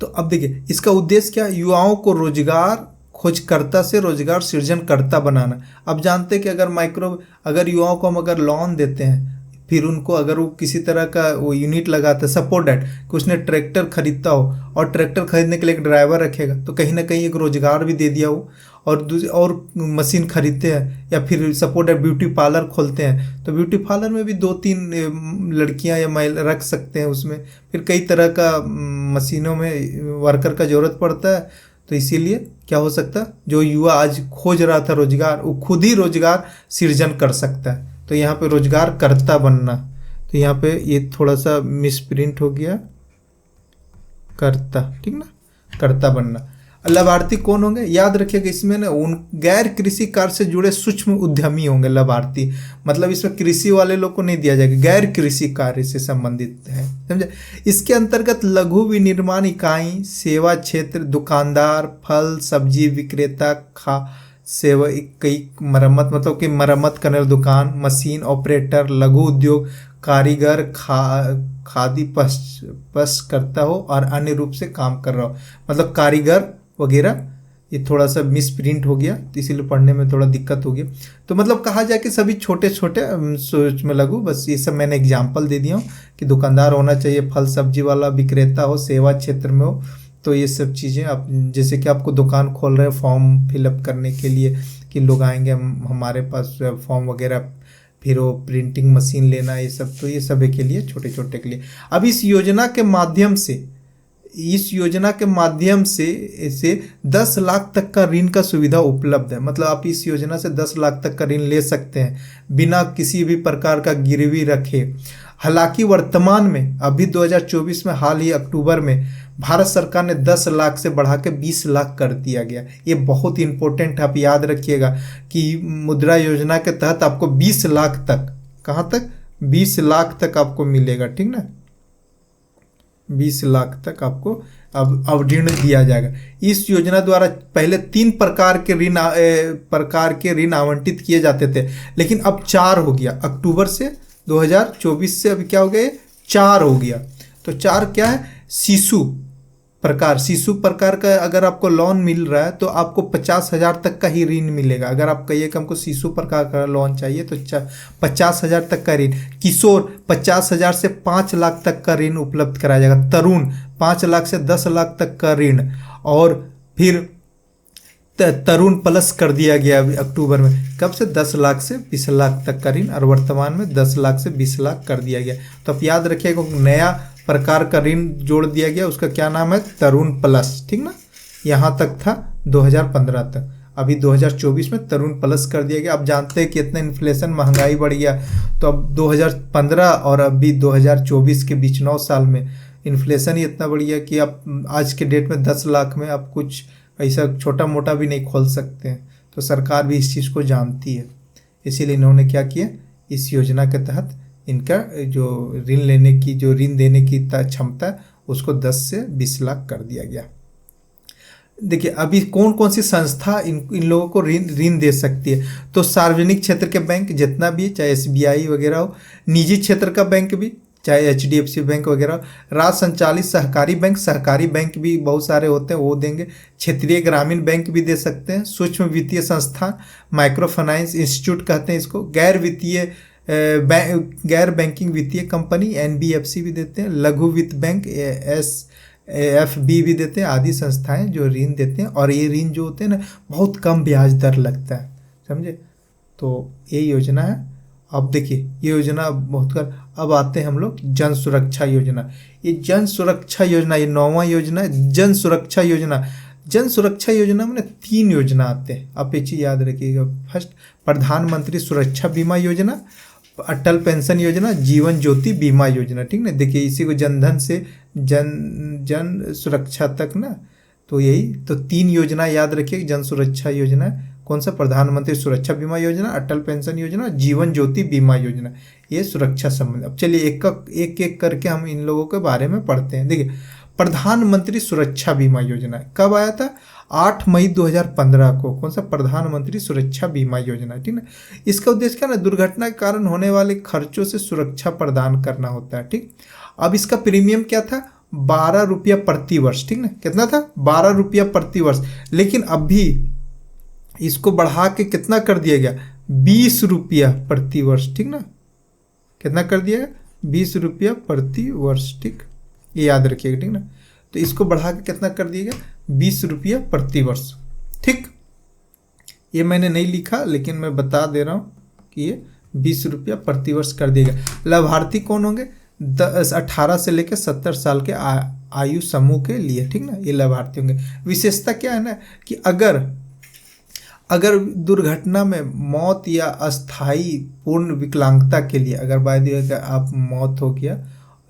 तो अब देखिए इसका उद्देश्य क्या, युवाओं को रोजगार खोजकर्ता से रोजगार सृजनकर्ता बनाना। अब जानते हैं कि अगर युवाओं को हम अगर लोन देते हैं, फिर उनको अगर वो किसी तरह का वो यूनिट लगाता है, सपोर्ट दैट कि उसने ट्रैक्टर खरीदता हो और ट्रैक्टर खरीदने के लिए एक ड्राइवर रखेगा, तो कहीं ना कहीं एक रोजगार भी दे दिया हो। और मशीन खरीदते हैं या फिर सपोर्ट दैट ब्यूटी पार्लर खोलते हैं, तो ब्यूटी पार्लर में भी 2-3 लड़कियां या महिला रख सकते हैं उसमें। फिर कई तरह का मशीनों में वर्कर का ज़रूरत पड़ता है, तो इसीलिए क्या हो सकता है, जो युवा आज खोज रहा था रोजगार, वो खुद ही रोजगार सृजन कर सकता है। तो यहाँ पे रोजगार कर्ता बनना, तो यहाँ पे ये थोड़ा सा मिसप्रिंट हो गया, कर्ता, ठीक ना, कर्ता बनना। लाभार्थी कौन होंगे, याद रखिएगा इसमें ना उन गैर कृषि कार्य से जुड़े सूक्ष्म उद्यमी होंगे लाभार्थी। मतलब इसमें कृषि वाले लोग को नहीं दिया जाएगा, गैर कृषि कार्य से संबंधित है, समझे। इसके अंतर्गत लघु विनिर्माण इकाई, सेवा क्षेत्र, दुकानदार, फल सब्जी विक्रेता, सेवा कई मरम्मत, मतलब कि मरम्मत करने वाली दुकान, मशीन ऑपरेटर, लघु उद्योग, कारीगर, खादी पस करता हो और अन्य रूप से काम कर रहा हो, मतलब कारीगर वगैरह। ये थोड़ा सा मिस प्रिंट हो गया तो इसीलिए पढ़ने में थोड़ा दिक्कत हो गया। तो मतलब कहा जाए कि सभी छोटे छोटे सोच में लघु, बस ये सब मैंने एग्जाम्पल दे दिया हूँ कि दुकानदार होना चाहिए, फल सब्जी वाला विक्रेता हो, सेवा क्षेत्र में हो। तो ये सब चीज़ें आप जैसे कि आपको दुकान खोल रहे हैं फॉर्म फिलअप करने के लिए कि लोग आएंगे हमारे पास फॉर्म वगैरह, फिर वो प्रिंटिंग मशीन लेना, ये सब, तो ये सभी के लिए छोटे छोटे के लिए। अब इस योजना के माध्यम से इसे 10 लाख तक का ऋण का सुविधा उपलब्ध है। मतलब आप इस योजना से 10 लाख तक का ऋण ले सकते हैं बिना किसी भी प्रकार का गिरवी रखे। हालांकि वर्तमान में अभी 2024 में हाल ही अक्टूबर में भारत सरकार ने 10 लाख से बढ़ा के 20 लाख कर दिया गया। ये बहुत इंपॉर्टेंट है, आप याद रखिएगा कि मुद्रा योजना के तहत आपको 20 लाख तक, कहाँ तक, 20 लाख तक आपको मिलेगा, ठीक ना, 20 लाख तक आपको अब ऋण दिया जाएगा। इस योजना द्वारा पहले 3 प्रकार के ऋण आवंटित किए जाते थे, लेकिन अब 4 हो गया। अक्टूबर से 2024 से अभी क्या हो गया, 4 हो गया। तो 4 क्या है, शिशु प्रकार का अगर आपको लोन मिल रहा है तो आपको 50,000 तक का ही ऋण मिलेगा। अगर आप कहिए कि हमको शिशु प्रकार का लोन चाहिए तो 50,000 तक का ऋण। किशोर 50,000 से 5 लाख तक का ऋण उपलब्ध कराया जाएगा। तरुण 5 लाख से 10 लाख तक का ऋण। और फिर तरुण प्लस कर दिया गया अक्टूबर में, कब से, 10 लाख से 20 लाख तक का ऋण, और वर्तमान में 10 लाख से 20 लाख कर दिया गया। तो आप याद रखिएगा नया प्रकार का ऋण जोड़ दिया गया, उसका क्या नाम है, तरुण प्लस, ठीक ना। यहाँ तक था 2015 तक, अभी 2024 में तरुण प्लस कर दिया गया। अब जानते हैं कि इतना इन्फ्लेशन, महंगाई बढ़ गया, तो अब 2015 और अभी 2024 के बीच 9 साल में इन्फ्लेशन ही इतना बढ़ गया कि आप आज के डेट में 10 लाख में आप कुछ ऐसा छोटा मोटा भी नहीं खोल सकते हैं। तो सरकार भी इस चीज़ को जानती है, इसीलिए इन्होंने क्या किया, इस योजना के तहत इनका जो ऋण देने की क्षमता उसको 10 से 20 लाख कर दिया गया। देखिए अभी कौन कौन सी संस्था इन लोगों को ऋण दे सकती है। तो सार्वजनिक क्षेत्र के बैंक जितना भी, चाहे SBI वगैरह हो, निजी क्षेत्र का बैंक भी, चाहे HDFC बैंक वगैरह, राज्य संचालित सहकारी बैंक भी बहुत सारे होते हैं, वो देंगे। क्षेत्रीय ग्रामीण बैंक भी दे सकते हैं। सूक्ष्म वित्तीय संस्थान, माइक्रो फाइनेंस इंस्टीट्यूट कहते हैं इसको। गैर बैंकिंग वित्तीय कंपनी NBFC भी देते हैं। लघु वित्त बैंक SFB भी देते हैं। आदि संस्थाएं जो ऋण देते हैं, और ये ऋण जो होते हैं ना बहुत कम ब्याज दर लगता है, समझे। तो ये योजना है। अब देखिए ये योजना बहुत कर, अब आते हैं हम लोग जन सुरक्षा योजना। ये जन सुरक्षा योजना, ये 9वां योजना है, जन सुरक्षा योजना। जन सुरक्षा योजना में 3 योजना आते हैं, आप ये चीज़ याद रखिएगा। फर्स्ट, प्रधानमंत्री सुरक्षा बीमा योजना, अटल पेंशन योजना, जीवन ज्योति बीमा योजना, ठीक ना। देखिए इसी को जनधन से जन सुरक्षा तक ना, तो यही तो 3 योजना याद रखिए। जन सुरक्षा योजना कौन सा, प्रधानमंत्री सुरक्षा बीमा योजना, अटल पेंशन योजना, जीवन ज्योति बीमा योजना, ये सुरक्षा संबंधी। अब चलिए एक करके हम इन लोगों के बारे में पढ़ते हैं। देखिए प्रधानमंत्री सुरक्षा बीमा योजना कब आया था, 8 मई 2015 को। कौन सा, प्रधानमंत्री सुरक्षा बीमा योजना, ठीक ना। इसका उद्देश्य क्या ना, दुर्घटना के कारण होने वाले खर्चों से सुरक्षा प्रदान करना होता है, ठीक। अब इसका प्रीमियम क्या था, 12 रुपया प्रति वर्ष, ठीक ना। कितना था, 12 रुपया प्रति वर्ष। लेकिन अभी इसको बढ़ा के कितना कर दिया गया, 20 रुपया प्रति वर्ष, ठीक ना। कितना कर दिया, 20 रुपया प्रति वर्ष, ठीक, ये याद रखिएगा, ठीक ना। तो इसको बढ़ा के कितना कर दिया गया, 20 रुपया प्रति वर्ष, ठीक। ये मैंने नहीं लिखा लेकिन मैं बता दे रहा हूँ कि ये 20 रुपया प्रति वर्ष कर दिया गया। लाभार्थी कौन होंगे, 18 से लेकर 70 साल के आयु समूह के लिए, ठीक ना, ये लाभार्थी होंगे। विशेषता क्या है ना कि अगर दुर्घटना में मौत या अस्थायी पूर्ण विकलांगता के लिए, अगर बाय द वे आप मौत हो गया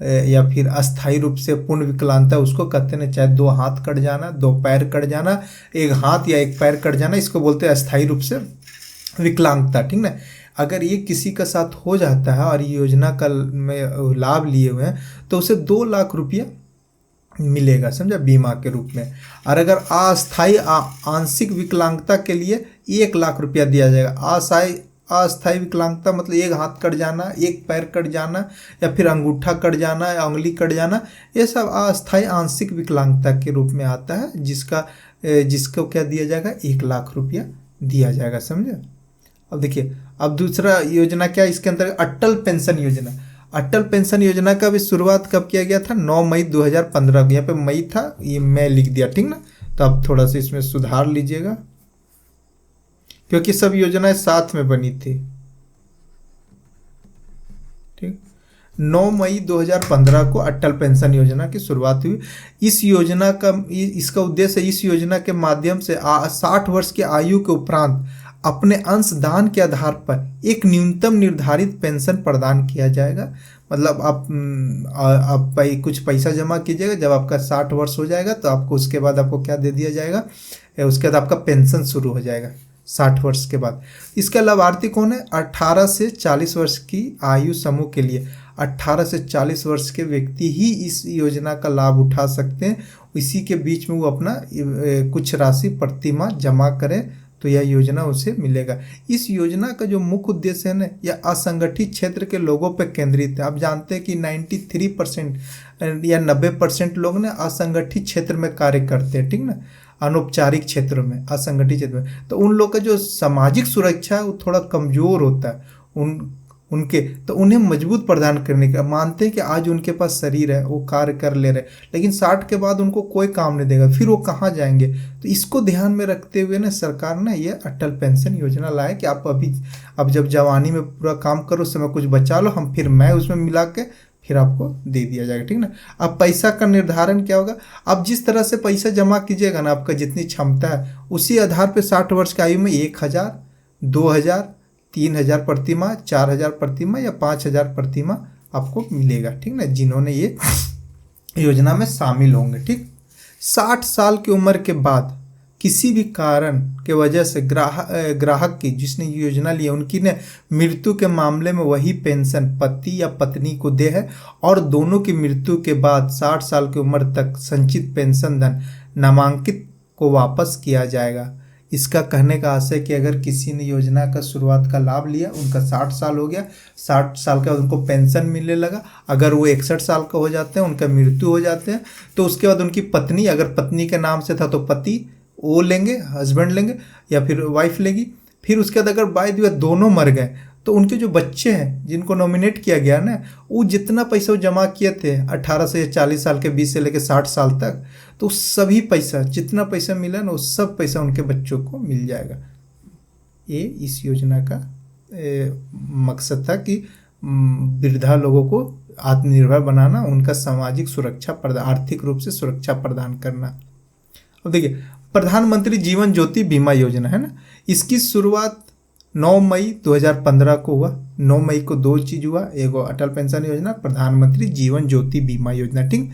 या फिर अस्थायी रूप से पूर्ण विकलांगता उसको कहते हैं, चाहे 2 हाथ कट जाना, 2 पैर कट जाना, 1 हाथ या 1 पैर कट जाना, इसको बोलते हैं अस्थायी रूप से विकलांगता, ठीक ना। अगर ये किसी के साथ हो जाता है और ये योजना का में लाभ लिए हुए हैं तो उसे 2 लाख रुपया मिलेगा, समझा, बीमा के रूप में। और अगर अस्थायी आंशिक विकलांगता के लिए 1 लाख रुपया दिया जाएगा। अस्थायी विकलांगता मतलब 1 हाथ कट जाना, 1 पैर कट जाना, या फिर अंगूठा कट जाना या उंगली कट जाना, ये सब अस्थायी आंशिक विकलांगता के रूप में आता है, जिसको क्या दिया जाएगा, 1 लाख रुपया दिया जाएगा, समझे। अब देखिए, अब दूसरा योजना क्या है इसके अंदर, अटल पेंशन योजना। अटल पेंशन योजना का भी शुरुआत कब किया गया था, 9 मई 2015 को। यहाँ पे मई था, ये मैं लिख दिया, ठीक ना। तो अब थोड़ा सा इसमें सुधार लीजिएगा, क्योंकि सब योजनाएं साथ में बनी थी, ठीक। 9 मई 2015 को अटल पेंशन योजना की शुरुआत हुई। इस योजना का इसका उद्देश्य, इस योजना के माध्यम से 60 वर्ष की आयु के उपरांत अपने अंशदान के आधार पर एक न्यूनतम निर्धारित पेंशन प्रदान किया जाएगा। मतलब आप कुछ पैसा जमा कीजिएगा, जब आपका 60 वर्ष हो जाएगा तो आपको उसके बाद आपको क्या दे दिया जाएगा, उसके बाद आपका पेंशन शुरू हो जाएगा 60 वर्ष के बाद। इसका लाभार्थी कौन है, 18 से 40 वर्ष की आयु समूह के लिए 18 से 40 वर्ष के व्यक्ति ही इस योजना का लाभ उठा सकते हैं। इसी के बीच में वो अपना कुछ राशि प्रति माह जमा करें तो यह योजना उसे मिलेगा। इस योजना का जो मुख्य उद्देश्य है ना, यह असंगठित क्षेत्र के लोगों पर केंद्रित है। आप जानते हैं कि 93% या 90% लोग ना असंगठित क्षेत्र में कार्य करते हैं, ठीक ना, अनौपचारिक क्षेत्रों में, असंगठित क्षेत्र में। तो उन लोग का जो सामाजिक सुरक्षा है वो थोड़ा कमजोर होता है उनके, तो उन्हें मजबूत प्रदान करने का मानते हैं कि आज उनके पास शरीर है, वो कार्य कर ले रहे, लेकिन 60 के बाद उनको कोई काम नहीं देगा, फिर वो कहाँ जाएंगे। तो इसको ध्यान में रखते हुए ना सरकार ने ये अटल पेंशन योजना लाया कि आप अब जब जवानी में पूरा काम करो, उस समय कुछ बचा लो, हम फिर मैं उसमें मिला के फिर आपको दे दिया जाएगा, ठीक ना। अब पैसा का निर्धारण क्या होगा, आप जिस तरह से पैसा जमा कीजिएगा ना, आपका जितनी क्षमता है उसी आधार पर 60 वर्ष की आयु में 1000, 2000, 3000 प्रति माह, 4000 प्रति माह या 5000 प्रति माह आपको मिलेगा, ठीक ना, जिन्होंने ये योजना में शामिल होंगे, ठीक। 60 साल की उम्र के बाद किसी भी कारण के वजह से ग्राहक की, जिसने ये योजना ली है, उनकी ने मृत्यु के मामले में वही पेंशन पति या पत्नी को दे है, और दोनों की मृत्यु के बाद 60 साल की उम्र तक संचित पेंशन धन नामांकित को वापस किया जाएगा। इसका कहने का आशय कि अगर किसी ने योजना का शुरुआत का लाभ लिया, उनका 60 साल हो गया, 60 साल का उनको पेंशन मिलने लगा, अगर वो 61 साल का हो जाते हैं, उनका मृत्यु हो जाते हैं, तो उसके बाद उनकी पत्नी, अगर पत्नी के नाम से था तो पति वो लेंगे, हस्बैंड लेंगे, या फिर वाइफ लेगी। फिर उसके बाद अगर बाय द वे दोनों मर गए तो उनके जो बच्चे हैं जिनको नॉमिनेट किया गया ना, वो जितना पैसा वो जमा किए थे 18 से 40 साल के 20 से लेकर 60 साल तक, तो सभी पैसा, जितना पैसा मिला ना, वो सब पैसा उनके बच्चों को मिल जाएगा। ये इस योजना का मकसद था कि वृद्धा लोगों को आत्मनिर्भर बनाना, उनका सामाजिक सुरक्षा आर्थिक रूप से सुरक्षा प्रदान करना। अब देखिए, प्रधानमंत्री जीवन ज्योति बीमा योजना है ना, इसकी शुरुआत 9 मई 2015 को हुआ। 9 मई को 2 चीज़ हुआ, एक अटल पेंशन योजना, प्रधानमंत्री जीवन ज्योति बीमा योजना, ठीक।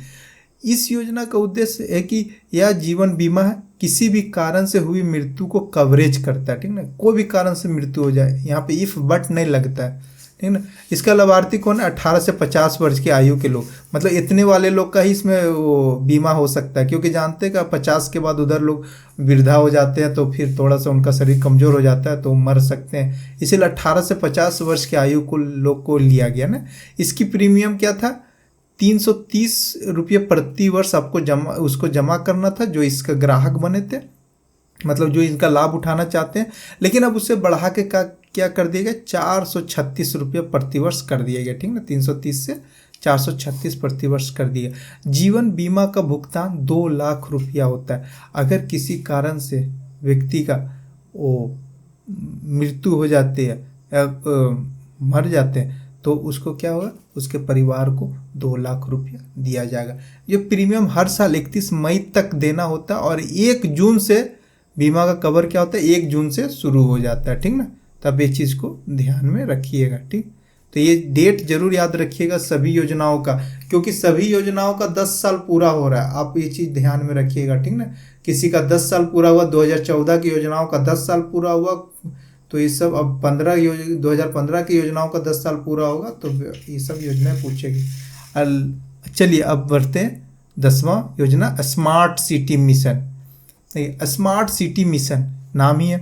इस योजना का उद्देश्य है कि यह जीवन बीमा है, किसी भी कारण से हुई मृत्यु को कवरेज करता है, ठीक ना। कोई भी कारण से मृत्यु हो जाए, यहाँ पे इफ बट नहीं लगता है, ठीक ना। इसका लाभार्थी कौन है, 18 से 50 वर्ष की आयु के लोग, मतलब इतने वाले लोग का ही इसमें वो बीमा हो सकता है, क्योंकि जानते हैं कि 50 के बाद उधर लोग वृद्धा हो जाते हैं, तो फिर थोड़ा सा उनका शरीर कमज़ोर हो जाता है, तो मर सकते हैं। इसीलिए 18 से 50 वर्ष की आयु को लोग को लिया गया ना। इसकी प्रीमियम क्या था, 330 रुपये प्रति वर्ष आपको जमा करना था, जो इसका ग्राहक बने थे, मतलब जो इनका लाभ उठाना चाहते हैं। लेकिन अब उसे बढ़ा के क्या कर दिया गया, 436 रुपये प्रति वर्ष कर दिया गया, ठीक ना। 330 से 436 प्रति वर्ष कर दिया। जीवन बीमा का भुगतान 2 लाख रुपया होता है। अगर किसी कारण से व्यक्ति का वो मृत्यु हो जाती है या मर जाते हैं, तो उसको क्या होगा, उसके परिवार को 2 लाख रुपया दिया जाएगा। ये प्रीमियम हर साल 31 मई तक देना होता है, और 1 जून से बीमा का कवर क्या होता है, 1 जून से शुरू हो जाता है, ठीक ना। तब ये चीज़ को ध्यान में रखिएगा, ठीक। तो ये डेट जरूर याद रखिएगा सभी योजनाओं का, क्योंकि सभी योजनाओं का 10 साल पूरा हो रहा है, आप ये चीज़ ध्यान में रखिएगा, ठीक ना। किसी का 10 साल पूरा हुआ, 2014 की योजनाओं का 10 साल पूरा हुआ, तो ये सब अब 2015 की योजनाओं का 10 साल पूरा होगा, तो ये सब योजनाएं पूछेगी। चलिए अब बढ़ते हैं 10वां योजना, smart city mission. Smart city mission नाम ही है।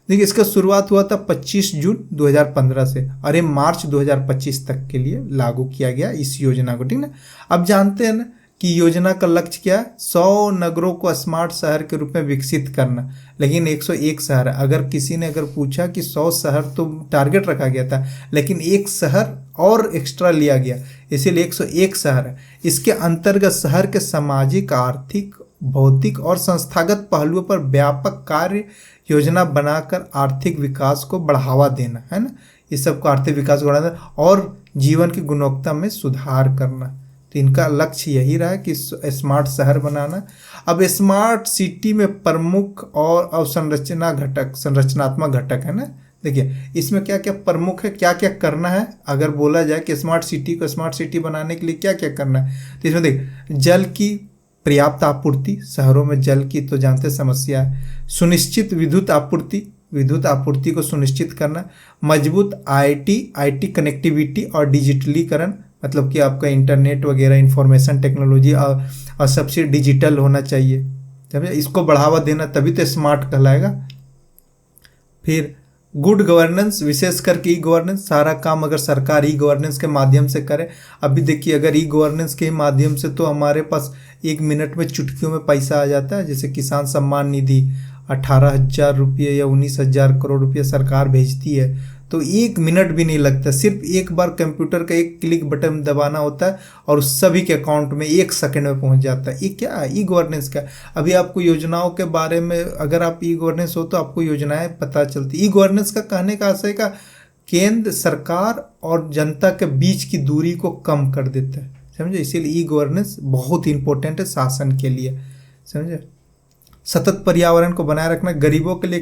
देखिए इसका शुरुआत हुआ था 25 जून 2015 से और ये मार्च 2025 तक के लिए लागू किया गया इस योजना को, ठीक ना। अब जानते हैं ना कि योजना का लक्ष्य क्या है, 100 नगरों को स्मार्ट शहर के रूप में विकसित करना, लेकिन 101 शहर। अगर किसी ने अगर पूछा कि 100 शहर तो टारगेट रखा गया था, लेकिन एक शहर और एक्स्ट्रा लिया गया, इसीलिए 101 शहर है। इसके अंतर्गत शहर के सामाजिक, आर्थिक, भौतिक और संस्थागत पहलुओं पर व्यापक कार्य योजना बनाकर आर्थिक विकास को बढ़ावा देना, है ना। इस सबको आर्थिक विकास को बढ़ावा देना और जीवन की गुणवत्ता में सुधार करना, तो इनका लक्ष्य यही रहा है कि स्मार्ट शहर बनाना। अब स्मार्ट सिटी में प्रमुख और संरचनात्मक घटक है ना। देखिए इसमें क्या क्या प्रमुख है, क्या क्या करना है। अगर बोला जाए कि स्मार्ट सिटी को स्मार्ट सिटी बनाने के लिए क्या क्या करना है, तो इसमें देखिए जल की पर्याप्त आपूर्ति, शहरों में जल की तो जानते समस्या है। सुनिश्चित विद्युत आपूर्ति को सुनिश्चित करना। मजबूत आईटी कनेक्टिविटी और डिजिटलीकरण, मतलब कि आपका इंटरनेट वगैरह इंफॉर्मेशन टेक्नोलॉजी और सबसे डिजिटल होना चाहिए, समझे। इसको बढ़ावा देना, तभी तो स्मार्ट कहलाएगा। फिर गुड गवर्नेंस, विशेष करके ई गवर्नेंस, सारा काम अगर सरकार ई गवर्नेंस के माध्यम से करे। अभी देखिए अगर ई गवर्नेंस के माध्यम से तो हमारे पास 1 मिनट में चुटकियों में पैसा आ जाता है। जैसे किसान सम्मान निधि 18,000 रुपये या 19,000 करोड़ रुपये सरकार भेजती है, तो 1 मिनट भी नहीं लगता, सिर्फ एक बार कंप्यूटर का एक क्लिक बटन दबाना होता है और उस सभी के अकाउंट में 1 सेकंड में पहुंच जाता है। ये क्या है, ई गवर्नेंस का। अभी आपको योजनाओं के बारे में, अगर आप ई गवर्नेंस हो तो आपको योजनाएं पता चलती। ई गवर्नेंस का कहने का आशय का केंद्र सरकार और जनता के बीच की दूरी को कम कर देता है, समझे। इसीलिए ई गवर्नेंस बहुत इंपॉर्टेंट है शासन के लिए, समझे। सतत पर्यावरण को बनाए रखना, गरीबों के लिए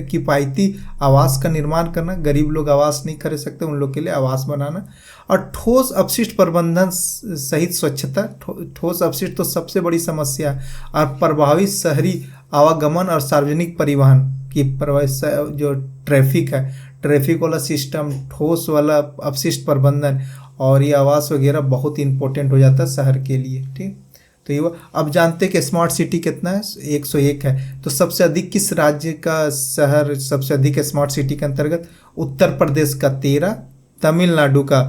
किफायती आवास का निर्माण करना, गरीब लोग आवास नहीं खरीद सकते, उन लोग के लिए आवास बनाना। और ठोस अपशिष्ट प्रबंधन सहित स्वच्छता। ठोस अपशिष्ट तो सबसे बड़ी समस्या है। और प्रभावी शहरी आवागमन और सार्वजनिक परिवहन की जो ट्रैफिक वाला सिस्टम, ठोस वाला अपशिष्ट प्रबंधन और ये आवास वगैरह बहुत इंपॉर्टेंट हो जाता है शहर के लिए, ठीक। तो ये अब जानते हैं कि स्मार्ट सिटी कितना है, 101 है। तो सबसे अधिक किस राज्य का शहर सबसे अधिक है स्मार्ट सिटी के अंतर्गत? उत्तर प्रदेश का 13, तमिलनाडु का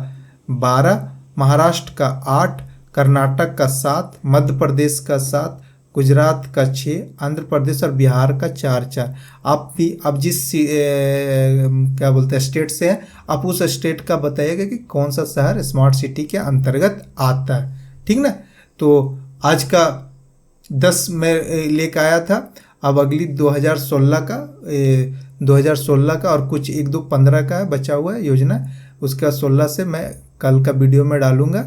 12, महाराष्ट्र का 8, कर्नाटक का 7, मध्य प्रदेश का 7, गुजरात का 6, आंध्र प्रदेश और बिहार का 4। आप जिस क्या बोलते हैं स्टेट से हैं, आप उस स्टेट का बताइएगा कि कौन सा शहर स्मार्ट सिटी के अंतर्गत आता है, ठीक ना। तो आज का 10 में लेकर आया था, अब अगली 2016 का और कुछ 1-2 15 का बचा हुआ है योजना, उसका 16 से मैं कल का वीडियो में डालूंगा।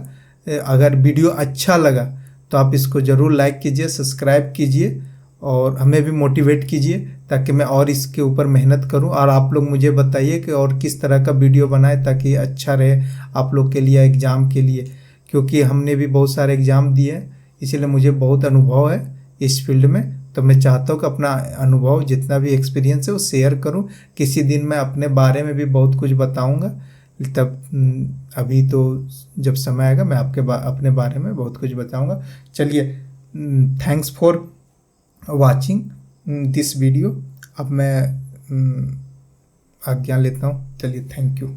अगर वीडियो अच्छा लगा तो आप इसको ज़रूर लाइक कीजिए, सब्सक्राइब कीजिए और हमें भी मोटिवेट कीजिए ताकि मैं और इसके ऊपर मेहनत करूं। और आप लोग मुझे बताइए कि और किस तरह का वीडियो बनाए ताकि अच्छा रहे आप लोग के लिए एग्ज़ाम के लिए, क्योंकि हमने भी बहुत सारे एग्ज़ाम दिए हैं, इसीलिए मुझे बहुत अनुभव है इस फील्ड में। तो मैं चाहता हूँ कि अपना अनुभव जितना भी एक्सपीरियंस है वो शेयर करूँ। किसी दिन मैं अपने बारे में भी बहुत कुछ बताऊँगा, तब अभी तो जब समय आएगा मैं अपने बारे में बहुत कुछ बताऊँगा। चलिए, thanks for watching this video. अब मैं आज्ञा लेता हूँ। चलिए, थैंक यू।